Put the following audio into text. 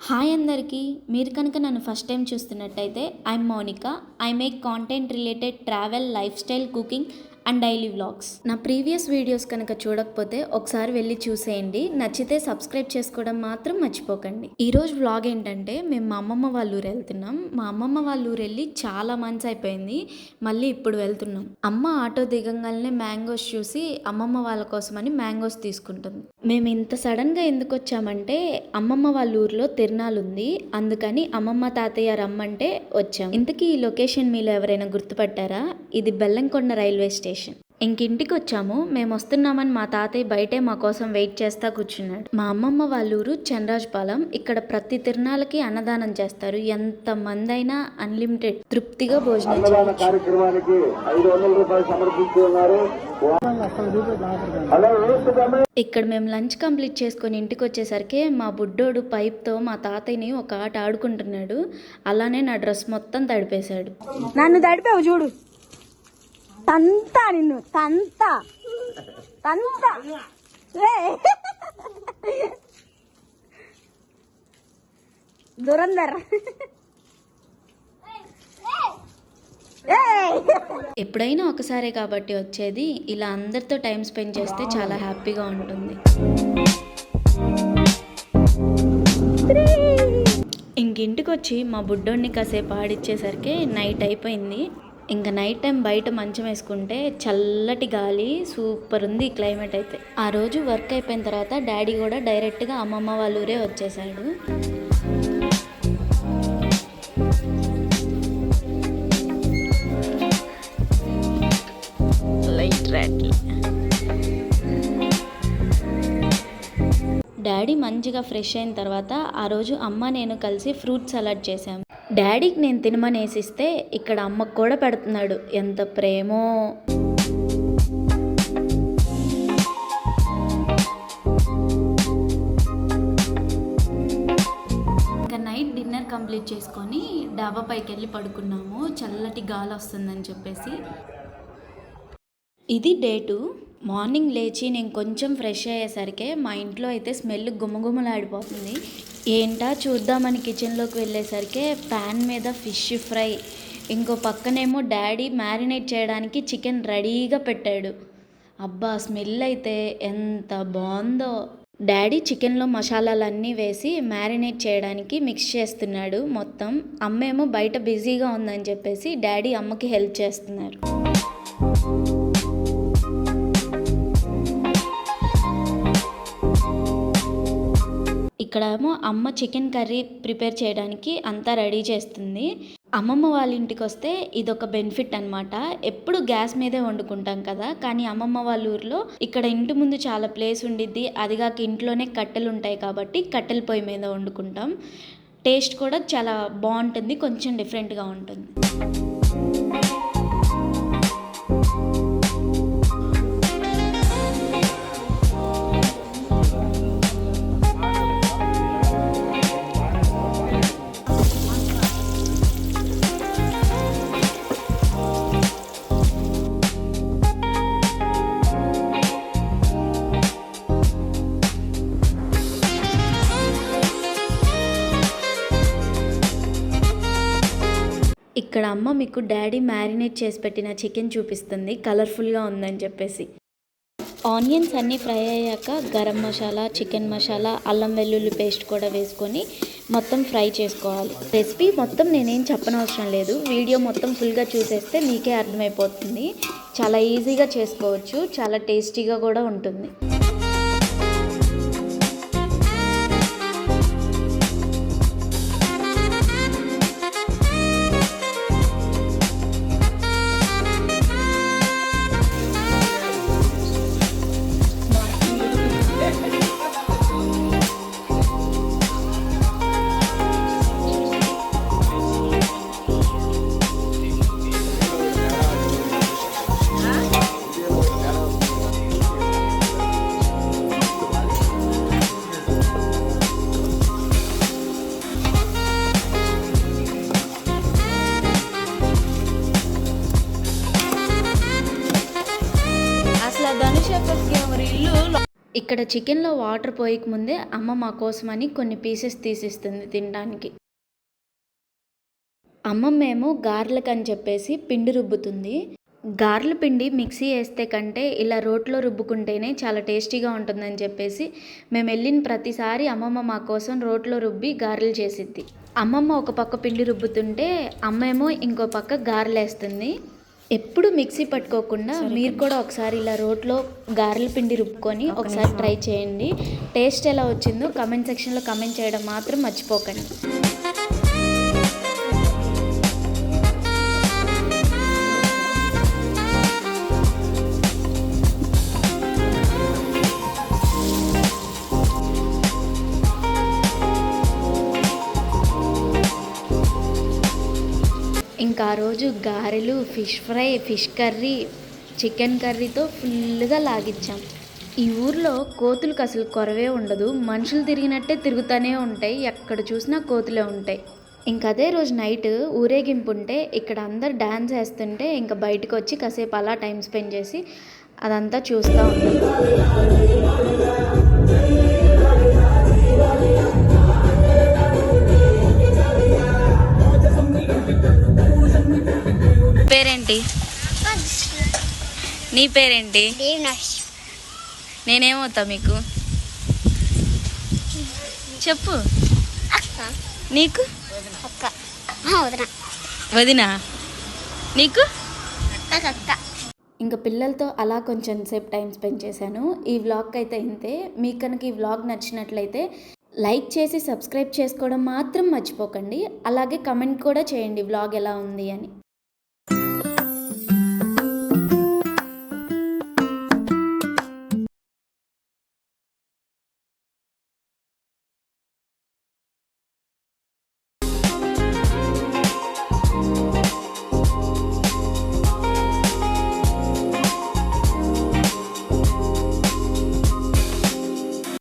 Hi అందరికీ. మీరు కనుక నన్ను ఫస్ట్ టైం చూస్తున్నట్టయితే I'm Mounika. I make content related travel, life style, cooking and daily vlogs. నా ప్రీవియస్ వీడియోస్ కనుక చూడకపోతే ఒకసారి వెళ్ళి చూసేయండి. నచ్చితే సబ్స్క్రైబ్ చేసుకోవడం మాత్రం మర్చిపోకండి. ఈరోజు వ్లాగ్ ఏంటంటే మేము మా అమ్మమ్మ వాళ్ళ ఊరు వెళ్తున్నాం. మా అమ్మమ్మ వాళ్ళ ఊరు వెళ్ళి చాలా మంత్స్ అయిపోయింది. మళ్ళీ ఇప్పుడు వెళ్తున్నాం. అమ్మ ఆటో దిగంగానే మ్యాంగోస్ చూసి అమ్మమ్మ వాళ్ళ కోసమని మ్యాంగోస్ తీసుకుంటుంది. మేము ఇంత సడన్గా ఎందుకు వచ్చామంటే అమ్మమ్మ వాళ్ళ ఊర్లో తిరునాళ్ళు ఉంది. అందుకని అమ్మమ్మ తాతయ్య రమ్మంటే వచ్చాం. ఇంతకీ ఈ లొకేషన్ మీలో ఎవరైనా గుర్తుపట్టారా? ఇది బెల్లంకొండ రైల్వే స్టేషన్. ఇంటికి వచ్చాము. మేము వస్తున్నామని మా తాతయ్య బయటే మా కోసం వెయిట్ చేస్తా కూర్చున్నాడు. మా అమ్మమ్మ వాళ్ళ ఊరు చంద్రాజపాలెం. ఇక్కడ ప్రతి తిరునాళ్ళకి అన్నదానం చేస్తారు. ఎంత మంది అయినా అన్లిమిటెడ్ తృప్తిగా భోజనం చేయొచ్చు. ఇక్కడ మేము లంచ్ కంప్లీట్ చేసుకొని ఇంటికి వచ్చేసరికి మా బుడ్డోడు పైప్తో మా తాతయ్యని ఒక ఆట ఆడుకుంటున్నాడు. అలానే నా డ్రెస్ మొత్తం తడిపేశాడు. నన్ను తడిపావు చూడు, తంతా నిన్ను తంతా తంతా. దురందర్. ఎప్పుడైనా ఒకసారే కాబట్టి వచ్చేది. ఇలా అందరితో టైం స్పెండ్ చేస్తే చాలా హ్యాపీగా ఉంటుంది. ఇంటికి వచ్చి మా బుడ్డోడిని కాసేపు ఆడిచ్చేసరికి నైట్ అయిపోయింది. ఇంకా నైట్ టైం బయట మంచం వేసుకుంటే చల్లటి గాలి, సూపర్ ఉంది క్లైమేట్ అయితే. ఆ రోజు వర్క్ అయిపోయిన తర్వాత డాడీ కూడా డైరెక్ట్గా అమ్మమ్మ వాళ్ళ ఊరే వచ్చేసాడు. డాడీ మంచిగా ఫ్రెష్ అయిన తర్వాత ఆ రోజు అమ్మ నేను కలిసి ఫ్రూట్ సలాడ్ చేసాము. డాడీకి నేను తినమని వేసిస్తే ఇక్కడ అమ్మకు కూడా పెడుతున్నాడు. ఎంత ప్రేమో. ఇంకా నైట్ డిన్నర్ కంప్లీట్ చేసుకొని డాబా పైకి వెళ్ళి పడుకున్నాము. చల్లటి గాలి వస్తుందని చెప్పేసి. ఇది డే 2. మార్నింగ్ లేచి నేను కొంచెం ఫ్రెష్ అయ్యేసరికి మా ఇంట్లో అయితే స్మెల్ గుమగుమలాడిపోతుంది. ఏంటా చూద్దామని కిచెన్లోకి వెళ్ళేసరికి ప్యాన్ మీద ఫిష్ ఫ్రై, ఇంకో పక్కనేమో డాడీ మ్యారినేట్ చేయడానికి చికెన్ రెడీగా పెట్టాడు. అబ్బా, స్మెల్ అయితే ఎంత బాగుందో. డాడీ చికెన్లో మసాలాలన్నీ వేసి మ్యారినేట్ చేయడానికి మిక్స్ చేస్తున్నాడు మొత్తం. అమ్మేమో బయట బిజీగా ఉందని చెప్పేసి డాడీ అమ్మకి హెల్ప్ చేస్తున్నారు. ఇక్కడేమో అమ్మ చికెన్ కర్రీ ప్రిపేర్ చేయడానికి అంతా రెడీ చేస్తుంది. అమ్మమ్మ వాళ్ళ ఇంటికి వస్తే ఇదొక బెనిఫిట్ అనమాట. ఎప్పుడు గ్యాస్ మీదే వండుకుంటాం కదా, కానీ అమ్మమ్మ వాళ్ళ ఊర్లో ఇక్కడ ఇంటి ముందు చాలా ప్లేస్ ఉండిద్ది. అదిగాక ఇంట్లోనే కట్టెలు ఉంటాయి కాబట్టి కట్టెల పొయ్యి మీద వండుకుంటాం. టేస్ట్ కూడా చాలా బాగుంటుంది, కొంచెం డిఫరెంట్గా ఉంటుంది. ఇక్కడ అమ్మ మీకు డాడీ మ్యారినేట్ చేసి పెట్టిన చికెన్ చూపిస్తుంది, కలర్ఫుల్గా ఉందని చెప్పేసి. ఆనియన్స్ అన్నీ ఫ్రై అయ్యాక గరం మసాలా, చికెన్ మసాలా, అల్లం వెల్లుల్లి పేస్ట్ కూడా వేసుకొని మొత్తం ఫ్రై చేసుకోవాలి. రెసిపీ మొత్తం నేనేం చెప్పనవసరం లేదు. వీడియో మొత్తం ఫుల్గా చూసేస్తే మీకే అర్థమైపోతుంది. చాలా ఈజీగా చేసుకోవచ్చు, చాలా టేస్టీగా కూడా ఉంటుంది. ఇక్కడ చికెన్లో వాటర్ పోయక ముందే అమ్మ మా కోసమని కొన్ని పీసెస్ తీసిస్తుంది తినడానికి. అమ్మమ్మేమో గారెలకు అని చెప్పేసి పిండి రుబ్బుతుంది. గారెల పిండి మిక్సీ వేస్తే కంటే ఇలా రోట్లో రుబ్బుకుంటేనే చాలా టేస్టీగా ఉంటుందని చెప్పేసి మేము వెళ్ళిన ప్రతిసారి అమ్మమ్మ మా కోసం రోట్లో రుబ్బి గారెలు చేసిద్ది. అమ్మమ్మ ఒక పక్క పిండి రుబ్బుతుంటే అమ్మేమో ఇంకో పక్క గారెలు వేస్తుంది. ఎప్పుడు మిక్సీ పట్టుకోకుండా మీరు కూడా ఒకసారి ఇలా రోట్లో గారెల పిండి రుబ్బుకొని ఒకసారి ట్రై చేయండి. టేస్ట్ ఎలా వచ్చిందో కమెంట్ సెక్షన్లో కమెంట్ చేయడం మాత్రం మర్చిపోకండి. ఇంకా ఆ రోజు గారెలు, fish fry, fish curry, chicken కర్రీతో ఫుల్గా లాగిచ్చాం. ఈ ఊర్లో కోతులకు అసలు కొరవే ఉండదు. మనుషులు తిరిగినట్టే తిరుగుతూనే ఉంటాయి. ఎక్కడ చూసినా కోతులే ఉంటాయి. ఇంకా అదే రోజు నైట్ ఊరేగింపు ఉంటే ఇక్కడ అందరు డ్యాన్స్ వేస్తుంటే ఇంకా బయటకు వచ్చి కాసేపు అలా టైం స్పెండ్ చేసి అదంతా చూస్తూ ఉంటాం. పేరేంటి? నీ పేరేంటి? నేనేమవుతా మీకు చెప్పు. నీకు వదినా, నీకు ఇంకా పిల్లలతో అలా కొంచెం సేపు టైం స్పెండ్ చేశాను. ఈ వ్లాగ్ అయితే ఇంతే. మీకు కనుక ఈ వ్లాగ్ నచ్చినట్లయితే లైక్ చేసి సబ్స్క్రైబ్ చేసుకోవడం మాత్రం మర్చిపోకండి. అలాగే కమెంట్ కూడా చేయండి వ్లాగ్ ఎలా ఉంది అని.